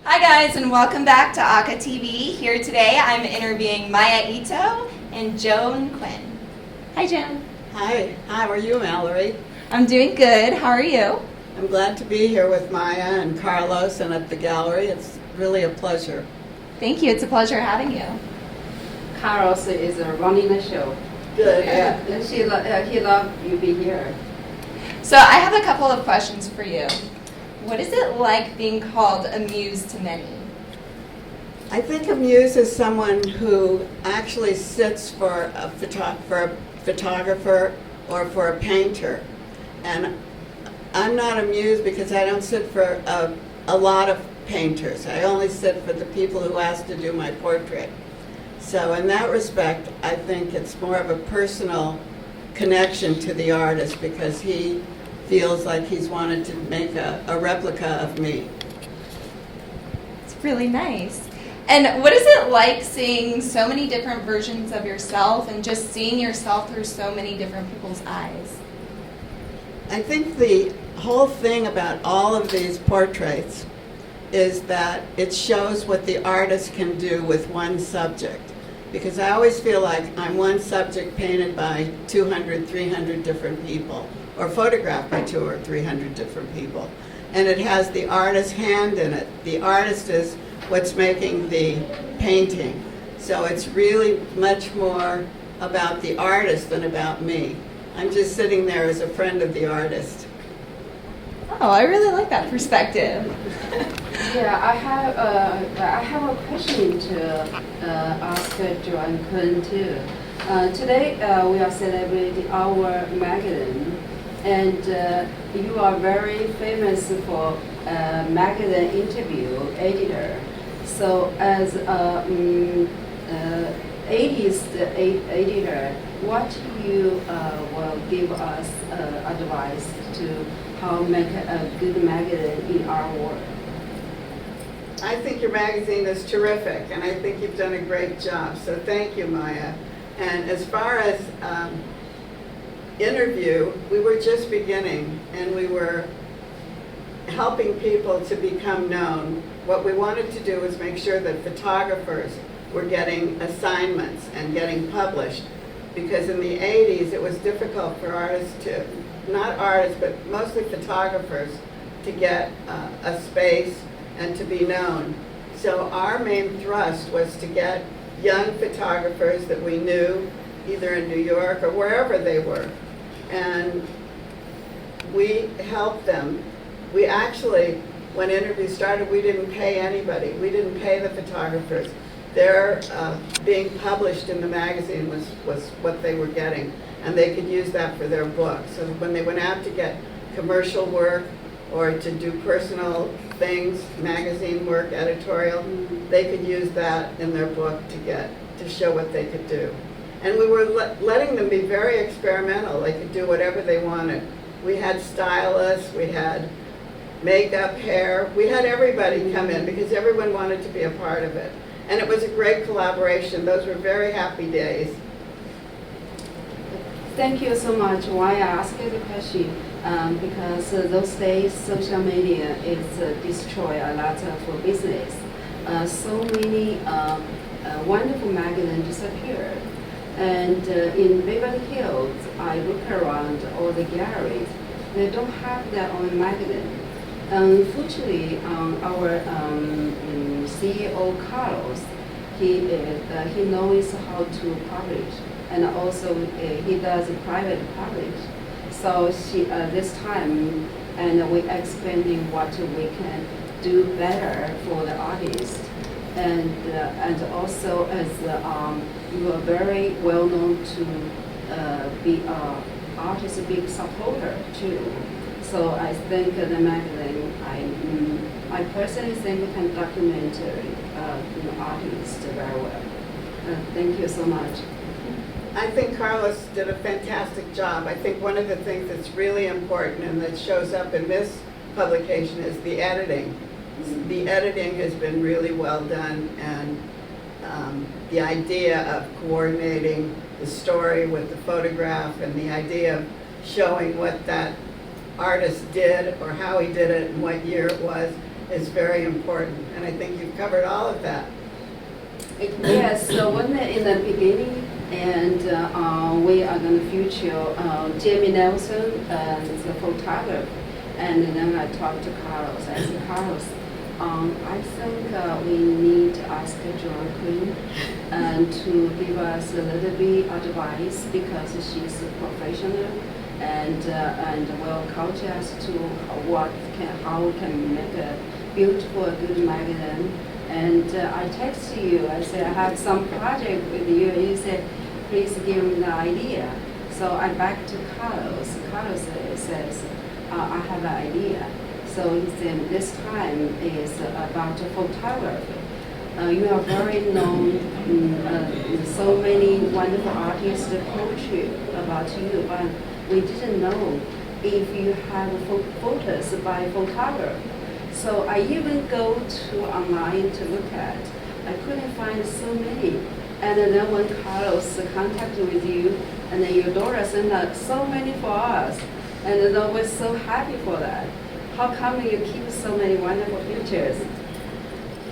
Hi guys, and welcome back to ACCA TV. Here today I'm interviewing Maya Ito and Joan Quinn. Hi Joan. Hi, how are you, Mallory? I'm doing good. How are you? I'm glad to be here with Maya and Carlos and at the gallery. It's really a pleasure. Thank you. It's a pleasure having you. Carlos is running the show. Good. He loved you be here. So I have a couple of questions for you. What is it like being called a muse to many? I think a muse is someone who actually sits for a photographer or for a painter. And I'm not a muse because I don't sit for a lot of painters. I only sit for the people who ask to do my portrait. So in that respect, I think it's more of a personal connection to the artist because he feels like he's wanted to make a replica of me. It's really nice. And what is it like seeing so many different versions of yourself and just seeing yourself through so many different people's eyes? I think the whole thing about all of these portraits is that it shows what the artist can do with one subject. Because I always feel like I'm one subject painted by 200, 300 different people, or photographed by 200 or 300 different people. And it has the artist's hand in it. The artist is what's making the painting. So it's really much more about the artist than about me. I'm just sitting there as a friend of the artist. Oh, I really like that perspective. Yeah, I have a question to ask Joan Quinn too. Today we are celebrating our magazine, and you are very famous for magazine interview editor. So as a 80s editor, what you will give us advice to how make a good magazine in our world? I think your magazine is terrific, and I think you've done a great job. So thank you, Maya. And as far as interview, we were just beginning, and we were helping people to become known. What we wanted to do was make sure that photographers were getting assignments and getting published, because in the 80s it was difficult for artists to, not artists, but mostly photographers, to get a space and to be known. So our main thrust was to get young photographers that we knew, either in New York or wherever they were, and we helped them. We actually, when interviews started, we didn't pay anybody. We didn't pay the photographers. Their being published in the magazine was what they were getting, and they could use that for their book. So when they went out to get commercial work or to do personal things, magazine work, editorial, they could use that in their book to show what they could do. And we were letting them be very experimental. They could do whatever they wanted. We had stylists, we had makeup, hair, we had everybody come in because everyone wanted to be a part of it. And it was a great collaboration. Those were very happy days. Thank you so much. Why I asked the question? Because those days social media is destroy a lot of business. So many wonderful magazines disappeared. And in Beverly Hills, I look around all the galleries. They don't have their own magazine. Unfortunately, our CEO Carlos, he knows how to publish, and also he does private publish. So this time, and we're expanding what we can do better for the artist, and also as you are very well known to be an artist, big supporter too. So I think the magazine, I personally think we can document artists very well. Thank you so much. I think Carlos did a fantastic job. I think one of the things that's really important and that shows up in this publication is the editing. The editing has been really well done, and the idea of coordinating the story with the photograph and the idea of showing what that artist did or how he did it and what year it was is very important. And I think you've covered all of that. Yes, so when in the beginning, and we are going to feature Jamie Nelson is a photographer, and then I talked to Carlos. I said, Carlos, I think we need to ask Joan Quinn to give us a little bit advice because she's a professional and will coach us to how we can make a beautiful, good magazine. And I text you, I said, I have some project with you. And you said, please give me the idea. So I back to Carlos. Carlos says, I have an idea. So he said, this time is about photography. You are very known, so many wonderful artists approach you about you, but we didn't know if you have photos by photographer. So I even go to online to look at. I couldn't find so many. And then when Carlos contacted with you, and then your daughter sent out so many for us, and then I was so happy for that. How come you keep so many wonderful pictures?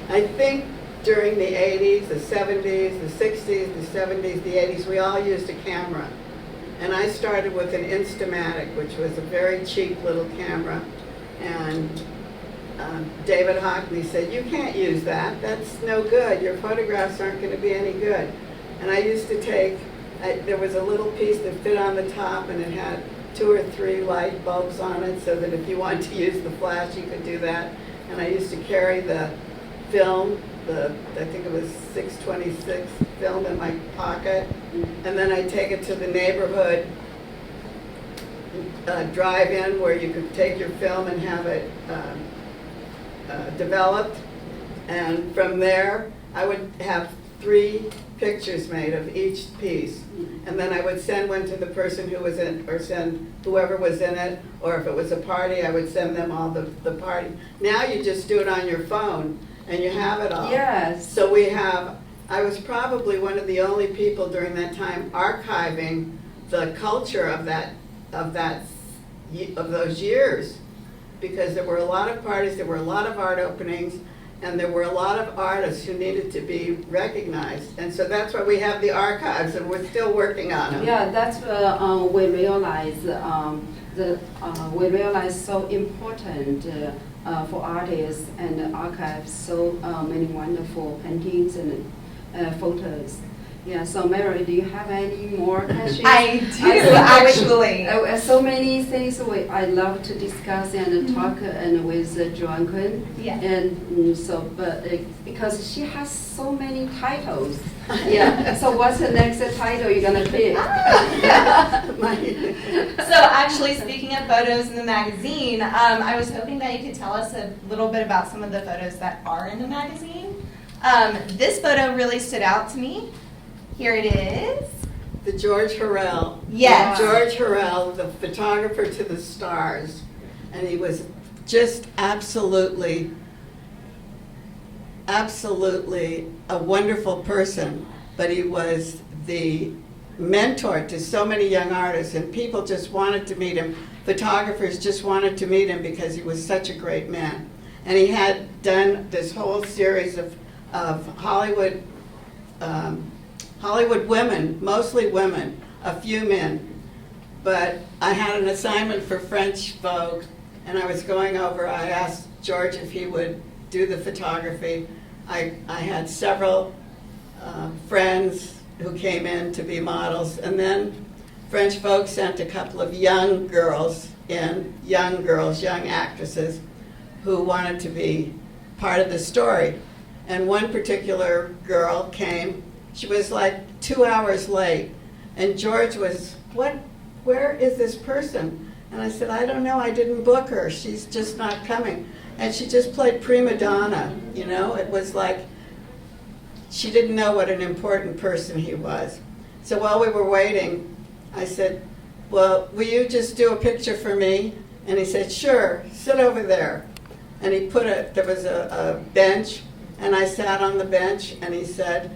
I think during the 80s, the 70s, the 60s, the 70s, the 80s, we all used a camera. And I started with an Instamatic, which was a very cheap little camera. And David Hockney said, you can't use that. That's no good. Your photographs aren't going to be any good. And I used to take, there was a little piece that fit on the top, and it had 2 or 3 light bulbs on it so that if you wanted to use the flash, you could do that. And I used to carry the film, I think it was 626 film in my pocket. And then I'd take it to the neighborhood drive-in where you could take your film and have it developed. And from there, I would have 3 pictures made of each piece. And then I would send one to the person who was in, or send whoever was in it, or if it was a party, I would send them all the party. Now you just do it on your phone, and you have it all. Yes. So we have, I was probably one of the only people during that time archiving the culture of those years, because there were a lot of parties, there were a lot of art openings, and there were a lot of artists who needed to be recognized. And so that's why we have the archives, and we're still working on them. Yeah, that's we realize we realize so important for artists and archives so many wonderful paintings and photos. Yeah, so Mary, do you have any more questions? I do, actually. So many things I love to discuss and talk and with Joan Quinn. Yeah. And so, but because she has so many titles. Yeah. So what's the next title you're gonna pick? So actually, speaking of photos in the magazine, I was hoping that you could tell us a little bit about some of the photos that are in the magazine. This photo really stood out to me. Here it is. The George Harrell. Yes. George Harrell, the photographer to the stars. And he was just absolutely a wonderful person. But he was the mentor to so many young artists, and people just wanted to meet him. Photographers just wanted to meet him because he was such a great man. And he had done this whole series of Hollywood women, mostly women, a few men. But I had an assignment for French Vogue, and I was going over, I asked George if he would do the photography. I had several friends who came in to be models, and then French Vogue sent a couple of young girls, young actresses, who wanted to be part of the story. And one particular girl came. She was like 2 hours late, and George was, where is this person? And I said, I don't know, I didn't book her, she's just not coming. And she just played prima donna, you know, it was like, she didn't know what an important person he was. So while we were waiting, I said, well, will you just do a picture for me? And he said, sure, sit over there. And he there was a bench, and I sat on the bench, and he said,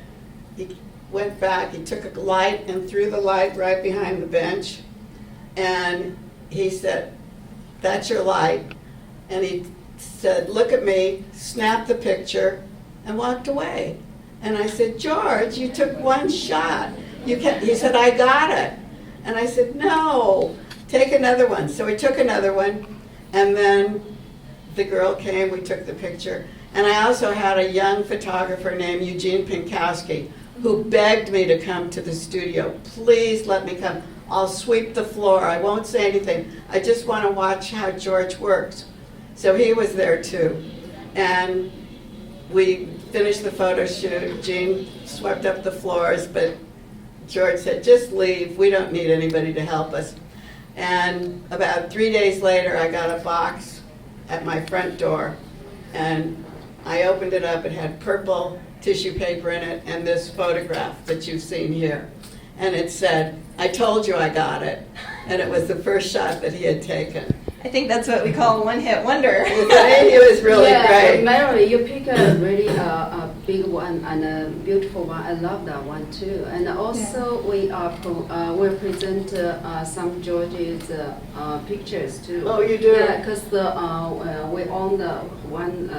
he went back, he took a light and threw the light right behind the bench, and he said, that's your light. And he said, "Look at me," snapped the picture, and walked away. And I said, "George, you took one shot. You can't." He said, "I got it." And I said, "No, take another one." So we took another one, and then the girl came, we took the picture. And I also had a young photographer named Eugene Pinkowski who begged me to come to the studio. "Please let me come. I'll sweep the floor. I won't say anything. I just want to watch how George works." So he was there too. And we finished the photo shoot. Jean swept up the floors, but George said, "Just leave. We don't need anybody to help us." And about 3 days later, I got a box at my front door, and I opened it up. It had purple tissue paper in it and this photograph that you've seen here. And it said, "I told you I got it." And it was the first shot that he had taken. I think that's what we call a one-hit wonder. He was really great. Mary, you pick a really big one and a beautiful one. I love that one too. And also we will present some George's pictures too. Oh, you do? Yeah, because we own the one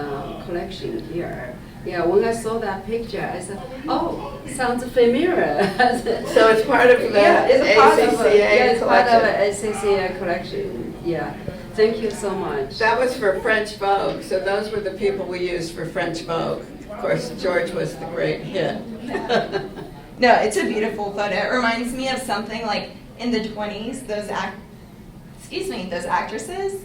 collection here. Yeah, when I saw that picture, I said, "Oh, sounds familiar." So it's part of the ACCA part of collection. ACCA collection. Yeah, thank you so much. That was for French Vogue, so those were the people we used for French Vogue. Of course, George was the great hit. No, it's a beautiful photo. It reminds me of something like in the 20s, those actresses,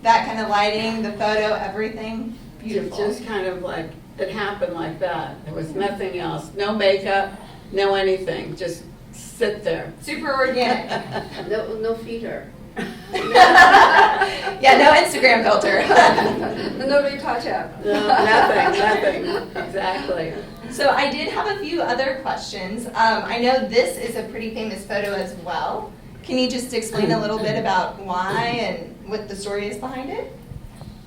that kind of lighting, the photo, everything, beautiful. Just kind of like, it happened like that. There was nothing else. No makeup, no anything. Just sit there. Super organic. No filter. Yeah, no Instagram filter. No retouch up. No, nothing. Exactly. So I did have a few other questions. I know this is a pretty famous photo as well. Can you just explain a little bit about why and what the story is behind it?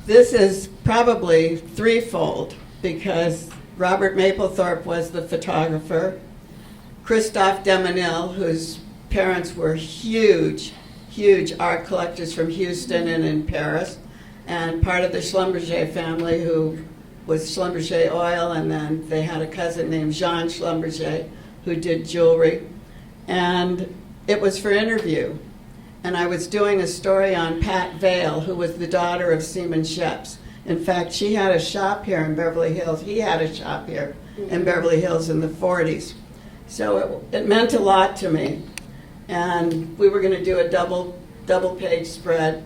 This is probably threefold, because Robert Mapplethorpe was the photographer. Christophe Demenil, whose parents were huge art collectors from Houston and in Paris, and part of the Schlumberger family, who was Schlumberger Oil, and then they had a cousin named Jean Schlumberger who did jewelry. And it was for interview. And I was doing a story on Pat Vale, who was the daughter of Seaman Sheps. In fact, she had a shop here in Beverly Hills. He had a shop here in Beverly Hills in the 40s. So it meant a lot to me. And we were going to do a double page spread.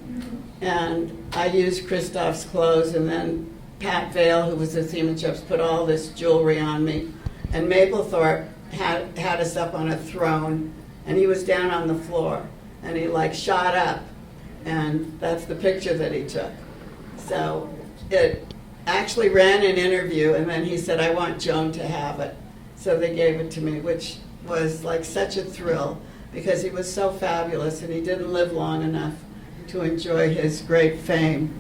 And I used Christophe's clothes, and then Pat Vale, who was the Seaman Sheps, put all this jewelry on me. And Mapplethorpe had us up on a throne, and he was down on the floor. And he shot up, and that's the picture that he took. So it actually ran an interview, and then he said, "I want Joan to have it." So they gave it to me, which was such a thrill, because he was so fabulous, and he didn't live long enough to enjoy his great fame.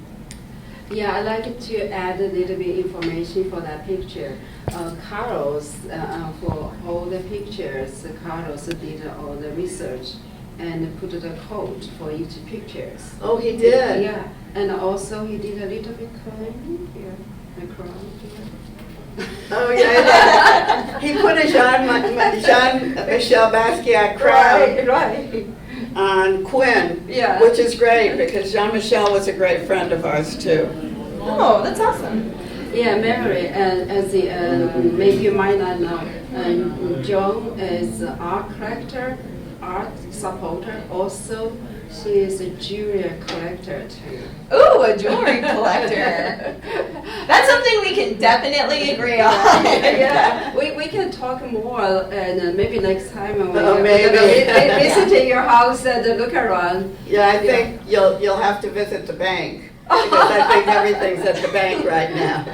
Yeah, I'd like to add a little bit information for that picture. Carlos, for all the pictures, Carlos did all the research and put the code for each pictures. Oh, he did? Yeah, and also he did a little bit crowning here, a crown here. Oh, yeah. He put a Jean-Michel Basquiat crown Right. on Quinn, Yeah. which is great, because Jean-Michel was a great friend of ours, too. Oh, that's awesome. Yeah, Mary, as maybe you might not know, Joan is an art collector, art supporter. Also, she is a jewelry collector too. Ooh, a jewelry collector. That's something we can definitely agree on. Yeah, we can talk more, and maybe next time when maybe. we visit your house and look around. Yeah, I think you'll have to visit the bank, because I think everything's at the bank right now.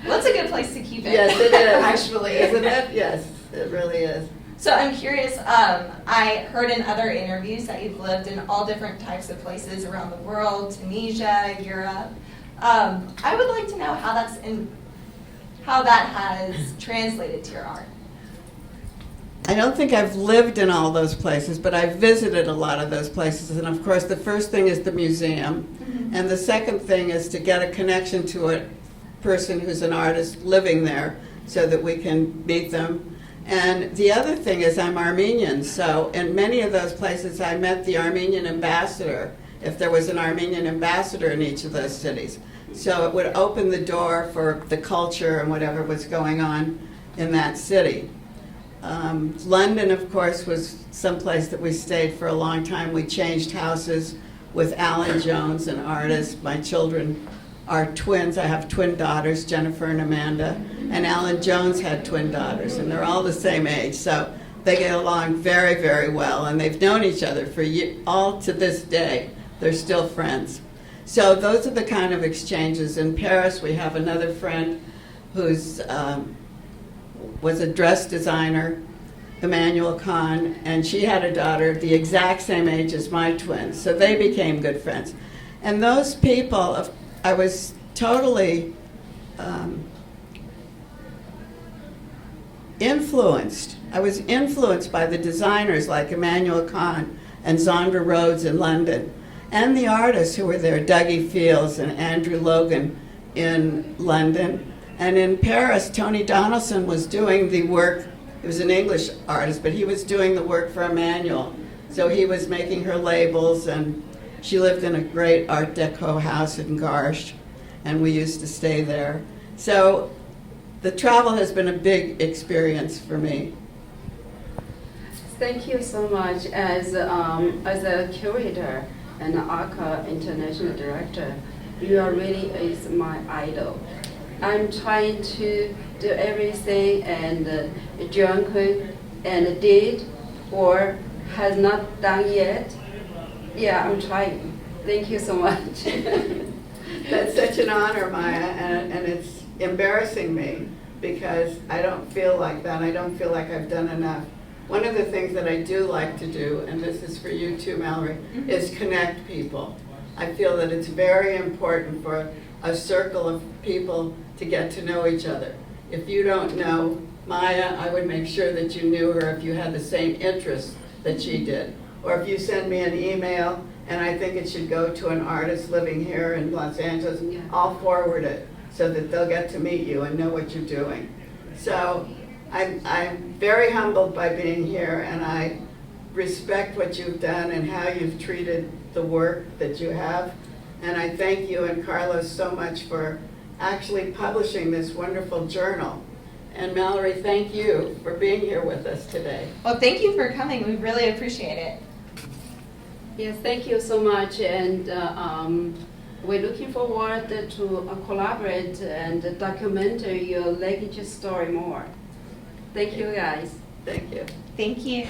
Well, that's a good place to keep it. Yes, it is. Actually. Isn't it? Yes, it really is. So I'm curious, I heard in other interviews that you've lived in all different types of places around the world, Tunisia, Europe. I would like to know how that has translated to your art. I don't think I've lived in all those places, but I've visited a lot of those places. And of course, the first thing is the museum. And the second thing is to get a connection to a person who's an artist living there so that we can meet them. And the other thing is I'm Armenian, so in many of those places I met the Armenian ambassador, if there was an Armenian ambassador in each of those cities. So it would open the door for the culture and whatever was going on in that city. London, of course, was someplace that we stayed for a long time. We changed houses with Alan Jones, an artist. My children are twins. I have twin daughters, Jennifer and Amanda. And Alan Jones had twin daughters, and they're all the same age. So they get along very, very well. And they've known each other for all to this day. They're still friends. So those are the kind of exchanges. In Paris, we have another friend who's was a dress designer, Emmanuel Kahn, and she had a daughter the exact same age as my twins, so they became good friends. And those people, I was totally influenced. I was influenced by the designers like Emmanuel Kahn and Zandra Rhodes in London, and the artists who were there, Dougie Fields and Andrew Logan in London. And in Paris, Tony Donaldson was doing the work. He was an English artist, but he was doing the work for Emmanuel. So he was making her labels, and she lived in a great Art Deco house in Garches, and we used to stay there. So the travel has been a big experience for me. Thank you so much. As a curator and ACCA International Director, you are really is my idol. I'm trying to do everything and Joan Quinn and did or has not done yet. Yeah, I'm trying. Thank you so much. That's such an honor, Maya, and it's embarrassing me because I don't feel like that. I don't feel like I've done enough. One of the things that I do like to do, and this is for you too, Mallory, is connect people. I feel that it's very important for a circle of people to get to know each other. If you don't know Maya, I would make sure that you knew her if you had the same interests that she did. Or if you send me an email and I think it should go to an artist living here in Los Angeles, Yeah. I'll forward it so that they'll get to meet you and know what you're doing. So I'm very humbled by being here, and I respect what you've done and how you've treated the work that you have. And I thank you and Carlos so much for actually publishing this wonderful journal. And Mallory, thank you for being here with us today. Well, thank you for coming. We really appreciate it. Yes, thank you so much. And we're looking forward to collaborate and document your legacy story more. Thank you, guys. Thank you. Thank you.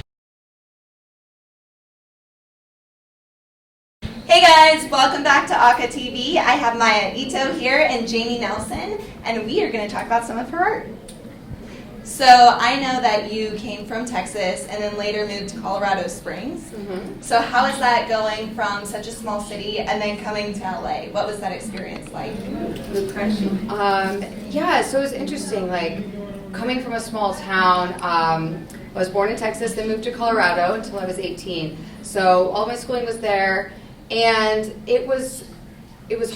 Hey guys, welcome back to ACCA TV. I have Maya Ito here and Jamie Nelson, and we are going to talk about some of her art. So I know that you came from Texas and then later moved to Colorado Springs. Mm-hmm. So how is that going from such a small city and then coming to LA? What was that experience like? Good question. Yeah, so it was interesting, like coming from a small town. I was born in Texas, then moved to Colorado until I was 18. So all my schooling was there, and it was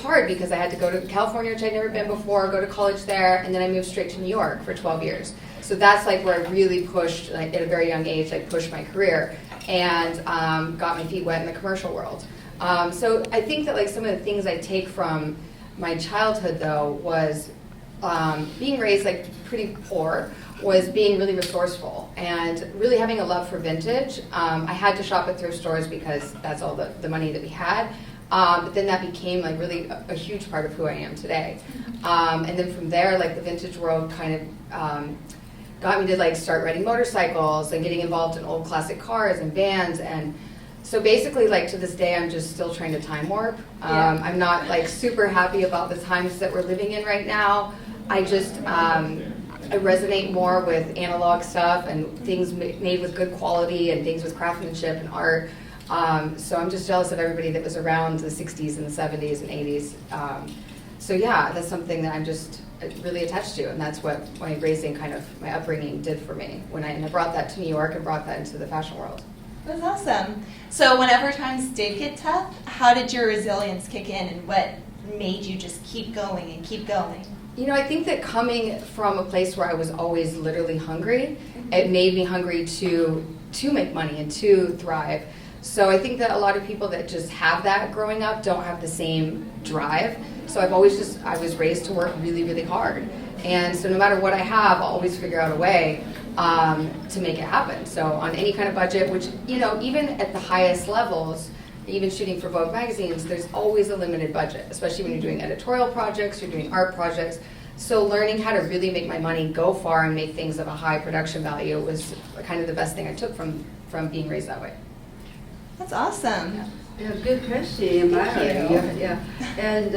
hard because I had to go to California, which I'd never been before, go to college there, and then I moved straight to New York for 12 years. So that's like where I really pushed, like at a very young age, like pushed my career and got my feet wet in the commercial world. So I think that like some of the things I take from my childhood though was being raised like pretty poor, was being really resourceful and really having a love for vintage. I had to shop at thrift stores because that's all the money that we had. But then that became like really a huge part of who I am today. And then from there, like the vintage world kind of got me to like start riding motorcycles and getting involved in old classic cars and bands. And so basically like to this day, I'm just still trying to time warp. I'm not like super happy about the times that we're living in right now. I just, I resonate more with analog stuff and things made with good quality and things with craftsmanship and art. So I'm just jealous of everybody that was around the 60s and the 70s and 80s. So yeah, that's something that I'm just really attached to, and that's what my raising, kind of my upbringing did for me when I brought that to New York and brought that into the fashion world. That's awesome. So whenever times did get tough, how did your resilience kick in, and what made you just keep going and keep going? You know, I think that coming from a place where I was always literally hungry, it made me hungry to make money and to thrive. So I think that a lot of people that just have that growing up don't have the same drive. So I was raised to work really, really hard. And so no matter what I have, I'll always figure out a way to make it happen. So on any kind of budget, which, you know, even at the highest levels, even shooting for Vogue magazines, there's always a limited budget, especially when you're doing editorial projects, you're doing art projects. So learning how to really make my money go far and make things of a high production value was kind of the best thing I took from being raised that way. That's awesome. Yeah, good question, Mary. you. Yeah. And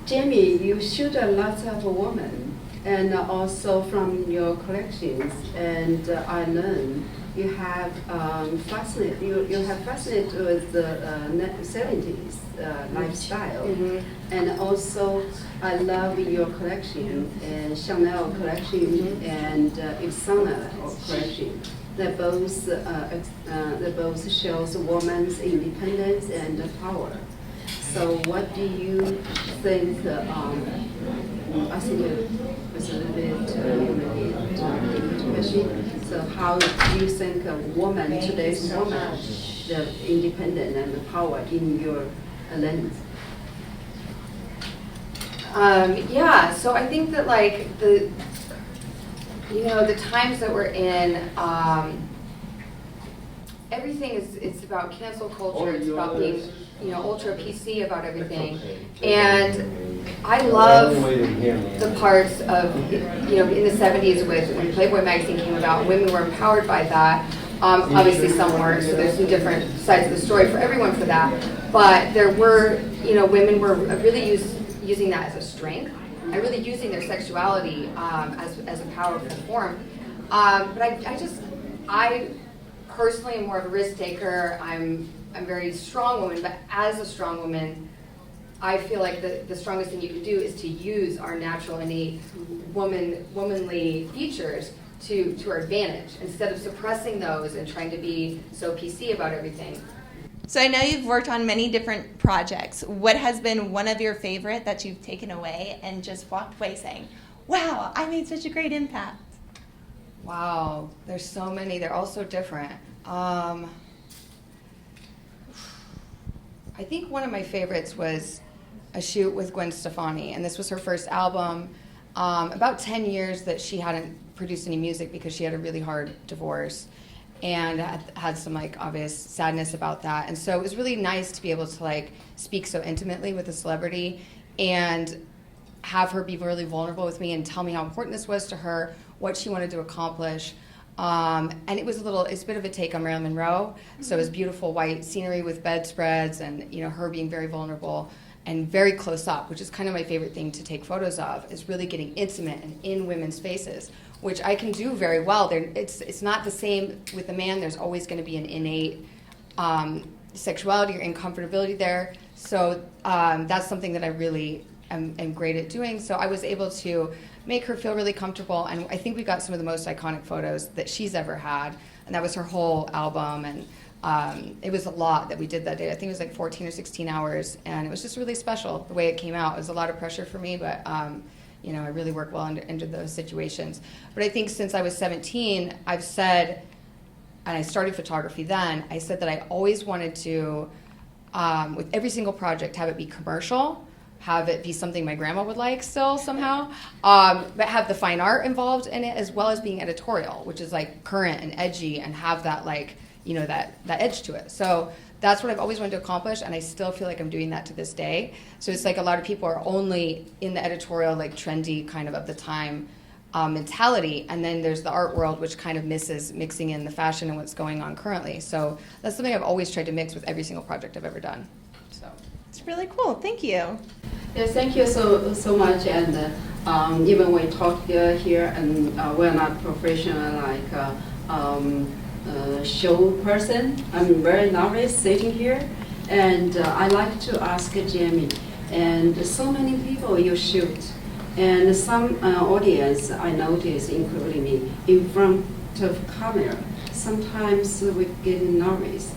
Jamie, you shoot a lot of women, and also from your collections. And I learned you have fascinated with the 70s lifestyle, and also I love your collection, Chanel collection and Yves Saint Laurent collection. They both shows women's independence and power. So what do you think? I think it was a little bit question. So how do you think a woman, today's woman, the independent and the power in your lens? Yeah, so I think that like the times that we're in, everything it's about cancel culture. It's about being, ultra PC about everything. And I love the parts of, in the 70s when Playboy magazine came about, women were empowered by that. Obviously some weren't, so there's some different sides of the story for everyone for that. But there were, women were really using that as a strength and really using their sexuality as a powerful form. But I personally am more of a risk taker. I'm a very strong woman, but as a strong woman, I feel like the strongest thing you can do is to use our natural, innate, womanly features to our advantage, instead of suppressing those and trying to be so PC about everything. So I know you've worked on many different projects. What has been one of your favorite that you've taken away and just walked away saying, wow, I made such a great impact? Wow, there's so many. They're all so different. I think one of my favorites was a shoot with Gwen Stefani, and this was her first album. About 10 years that she hadn't produced any music because she had a really hard divorce and had some obvious sadness about that. And so it was really nice to be able to speak so intimately with a celebrity and have her be really vulnerable with me and tell me how important this was to her, what she wanted to accomplish. And it's a bit of a take on Marilyn Monroe. So it was beautiful white scenery with bedspreads and her being very vulnerable and very close up, which is kind of my favorite thing to take photos of, is really getting intimate and in women's faces, which I can do very well. It's not the same with a man. There's always going to be an innate sexuality or uncomfortability there. So that's something that I really am great at doing. So I was able to make her feel really comfortable, and I think we got some of the most iconic photos that she's ever had, and that was her whole album. And it was a lot that we did that day. I think it was 14 or 16 hours, and it was just really special the way it came out. It was a lot of pressure for me, but I really work well under those situations. But I think since I was 17, I've said, and I started photography then, I said that I always wanted to, with every single project, have it be commercial, have it be something my grandma would like still somehow, but have the fine art involved in it, as well as being editorial, which is current and edgy and have that that edge to it. So that's what I've always wanted to accomplish, and I still feel like I'm doing that to this day. So it's a lot of people are only in the editorial, trendy kind of the time mentality, and then there's the art world, which kind of misses mixing in the fashion and what's going on currently. So that's something I've always tried to mix with every single project I've ever done. So it's really cool. Thank you. Yes, thank you so much. And even we talk here, and we're not professional show person. I'm very novice sitting here, and I like to ask Jamie. And so many people you shoot, And some audience I notice, including me, in front of camera, sometimes we get nervous.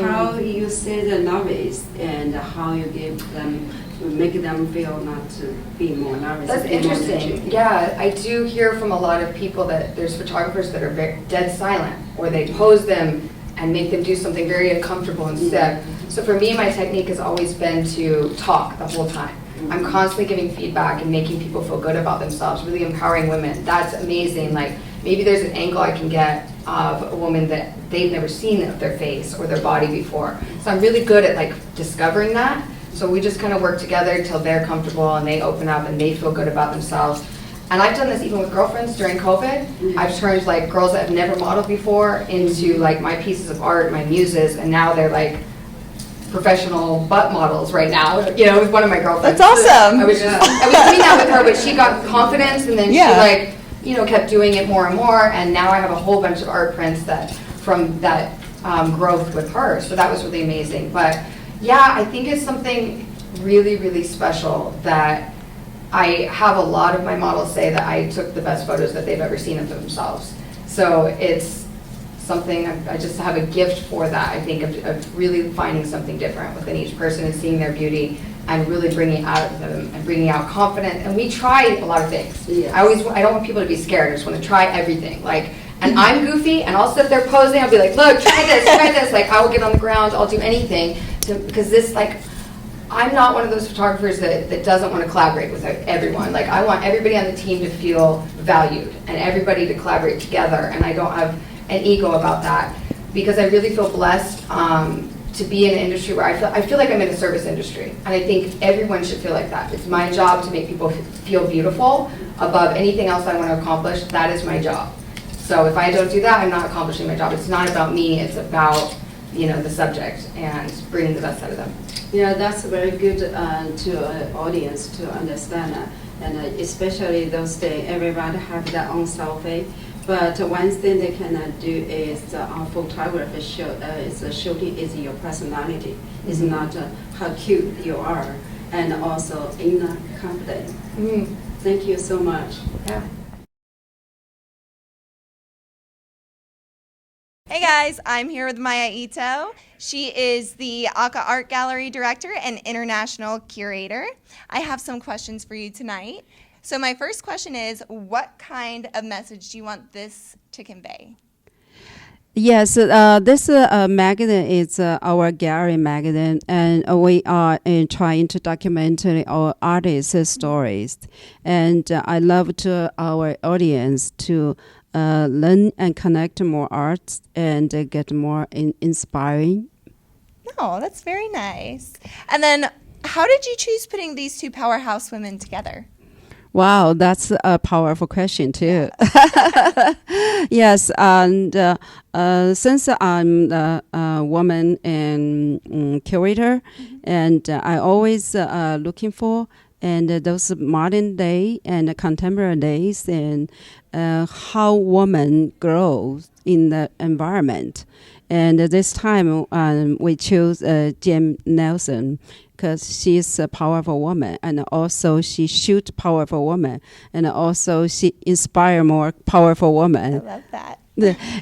How you say the novice and how you give them, make them feel not to be more nervous. That's interesting. Yeah, I do hear from a lot of people that there's photographers that are dead silent, or they pose them and make them do something very uncomfortable instead. So for me, my technique has always been to talk the whole time. I'm constantly giving feedback and making people feel good about themselves, really empowering women. That's amazing. Like, maybe there's an angle I can get of a woman that they've never seen of their face or their body before. So I'm really good at like discovering that. So we just kind of work together till they're comfortable and they open up and they feel good about themselves. And I've done this even with girlfriends during COVID. I've turned like girls that have never modeled before into like my pieces of art, my muses, and now they're like professional butt models right now, you know, with one of my girlfriends. That's awesome. I was doing that with her, but she got confidence, and then she like, you know, kept doing it more and more, and now I have a whole bunch of art prints that from that growth with her. So that was really amazing. But yeah, I think it's something really, really special that I have a lot of my models say that I took the best photos that they've ever seen of themselves. So it's something, I just have a gift for that, I think, of really finding something different within each person and seeing their beauty and really bringing out of them and bringing out confidence. And we try a lot of things. Yes. I don't want people to be scared. I just want to try everything. Like, and I'm goofy, and I'll sit there posing. I'll be like, look, try this, try this. Like, I will get on the ground. I'll do anything because this, like, I'm not one of those photographers that doesn't want to collaborate with everyone. Like, I want everybody on the team to feel valued and everybody to collaborate together. And I don't have an ego about that because I really feel blessed to be in an industry where I feel like I'm in a service industry, and I think everyone should feel like that. It's my job to make people feel beautiful above anything else I want to accomplish. That is my job. So if I don't do that, I'm not accomplishing my job. It's not about me. It's about, you know, the subject and bringing the best out of them. Yeah, that's very good to an audience to understand, and especially those days, everybody have their own selfie. But one thing they cannot do is photography shooting is your personality. It's not how cute you are, and also inner confidence. Thank you so much. Yeah. Hey guys, I'm here with Maya Ito. She is the ACCA Art Gallery Director and International Curator. I have some questions for you tonight. So my first question is, what kind of message do you want this to convey? Yes, this magazine is our gallery magazine, and we are trying to document our artists' stories. And I love to our audience to learn and connect more arts and get more inspiring. Oh, that's very nice. And then, how did you choose putting these two powerhouse women together? Wow, that's a powerful question too. Yes, and since I'm a woman and curator, and I always looking for and those modern day and contemporary days and how women grow in the environment. And this time we chose Jim Nelson because she's a powerful woman, and also she shoots powerful woman, and also she inspire more powerful women. I love that.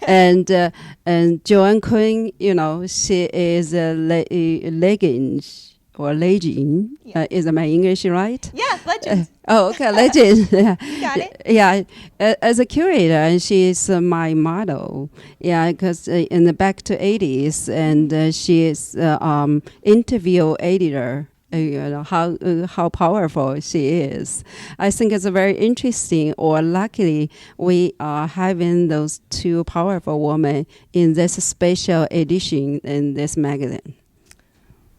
And Joan Quinn, you know, she is a legend. Is my English right? Yeah, legend. Okay, legend. Got it? Yeah, as a curator, she's my model. Yeah, because in the back to 80s, and she is interview editor. You know how powerful she is. I think it's very interesting. Or luckily, we are having those two powerful women in this special edition in this magazine.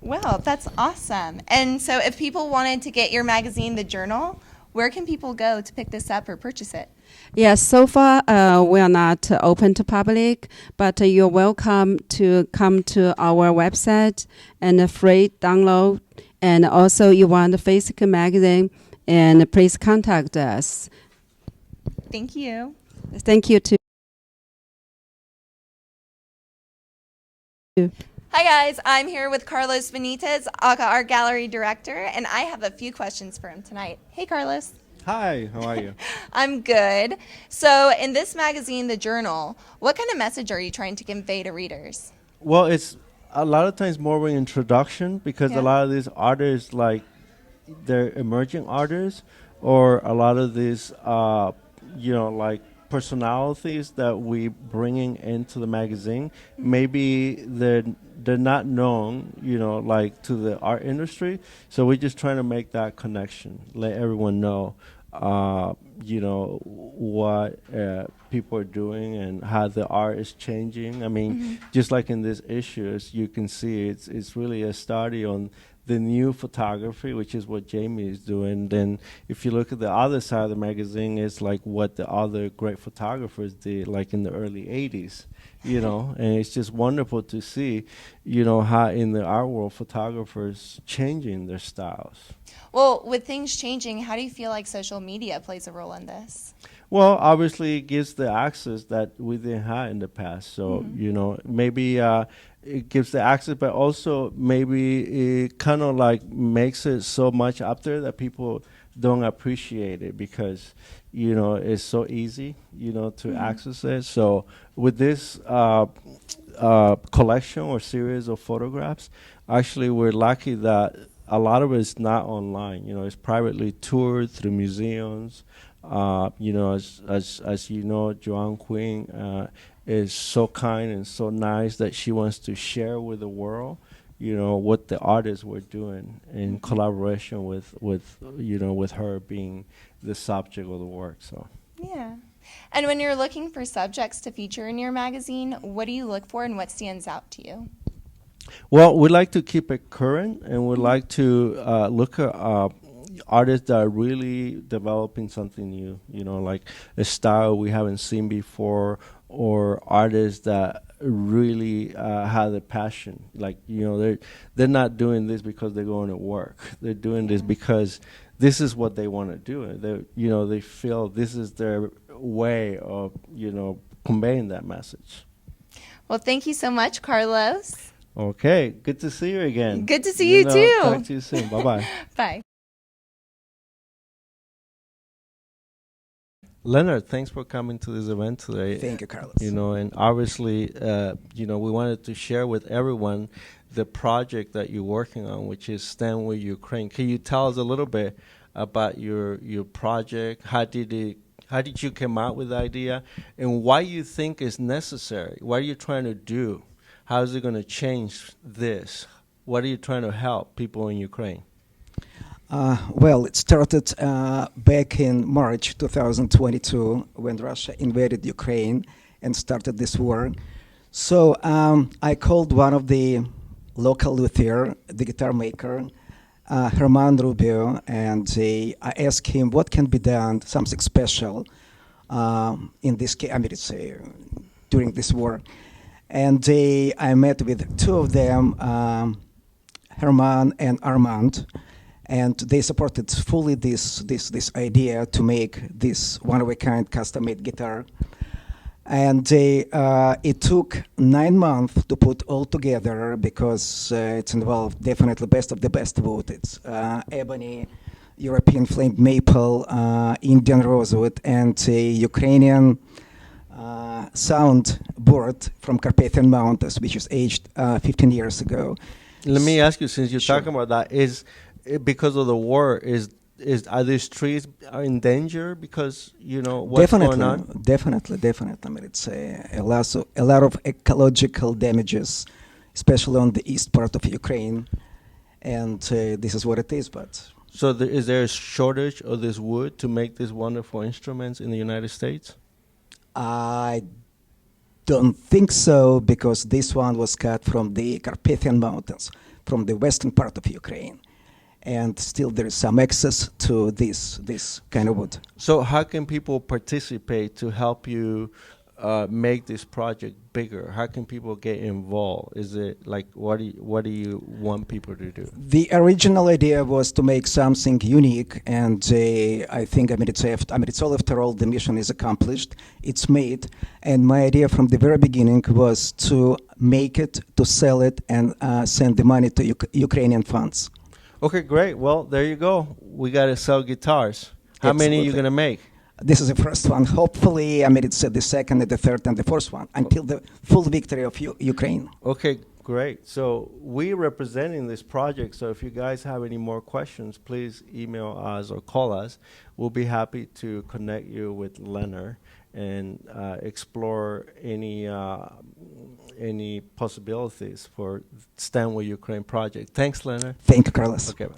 Well, that's awesome. And so if people wanted to get your magazine, The Journal, where can people go to pick this up or purchase it? Yes, so far we are not open to public, but you're welcome to come to our website and a free download. And also you want a physical magazine, and please contact us. Thank you. Thank you too. Hi guys, I'm here with Carlos Benitez, ACCA Art Gallery Director, and I have a few questions for him tonight. Hey Carlos. Hi, how are you? I'm good. So, in this magazine, The Journal, what kind of message are you trying to convey to readers? Well, it's a lot of times more of an introduction because Yeah. a lot of these artists, like they're emerging artists, or a lot of these, like personalities that we bringing into the magazine. Maybe they're not known, like to the art industry. So we're just trying to make that connection, let everyone know, what people are doing and how the art is changing. I mean, just like in this issue, as you can see, it's really a study on the new photography, which is what Jamie is doing. Then if you look at the other side of the magazine, it's like what the other great photographers did, like in the early 80s, and it's just wonderful to see, how in the art world, photographers changing their styles. Well, with things changing, how do you feel like social media plays a role in this? Well, obviously, it gives the access that we didn't have in the past. So, maybe it gives the access, but also maybe it kind of like makes it so much up there that people don't appreciate it because, it's so easy, to access it. So, with this collection or series of photographs, actually, we're lucky that a lot of it is not online. It's privately toured through museums. As you know, Joan Quinn is so kind and so nice that she wants to share with the world, what the artists were doing in collaboration with her being the subject of the work. So. Yeah. And when you're looking for subjects to feature in your magazine, what do you look for and what stands out to you? Well, we like to keep it current, and we like to look at artists that are really developing something new, like a style we haven't seen before, or artists that really have the passion. Like, they're not doing this because they're going to work. They're doing this because this is what they want to do. They feel this is their way of, conveying that message. Well, thank you so much, Carlos. Okay, good to see you again. Good to see you too. Talk to you soon. Bye-bye. Bye. Leonard, thanks for coming to this event today. Thank you, Carlos. And obviously, we wanted to share with everyone the project that you're working on, which is Stand With Ukraine. Can you tell us a little bit about your project? How did you come out with the idea, and why you think it's necessary? What are you trying to do? How is it going to change this? What are you trying to help people in Ukraine? Well, it started back in March 2022 when Russia invaded Ukraine and started this war. So I called one of the local luthier, the guitar maker, Herman Rubio, and I asked him what can be done, something special in this case, during this war. And I met with two of them, Herman and Armand, and they supported fully this idea to make this one-of-a-kind custom-made guitar. And it took 9 months to put all together because it involved definitely best of the best wood. It's ebony, European flamed maple, Indian rosewood, and a Ukrainian sound board from Carpathian Mountains, which was aged 15 years ago. Let me ask you, since you're Sure. talking about that, is it because of the war, are these trees in danger because, what's going on? Definitely. I mean, it's a lot of ecological damages, especially on the east part of Ukraine, and this is what it is, but... So is there a shortage of this wood to make these wonderful instruments in the United States? I don't think so, because this one was cut from the Carpathian Mountains, from the western part of Ukraine. And still there is some access to this kind of wood. So how can people participate to help you make this project bigger? How can people get involved? Is it like, what do you want people to do? The original idea was to make something unique, and I think it's all after all the mission is accomplished. It's made, and my idea from the very beginning was to make it, to sell it, and send the money to Ukrainian funds. Okay, great. Well, there you go. We got to sell guitars. How many are you Absolutely. going to make? This is the first one. Hopefully, I mean, it's the second, and the third, and the fourth one until the full victory of Ukraine. Okay, great. So we're representing this project. So if you guys have any more questions, please email us or call us. We'll be happy to connect you with Leonard and explore any possibilities for Stand With Ukraine project. Thanks, Leonard. Thank you, Carlos. Okay, bye.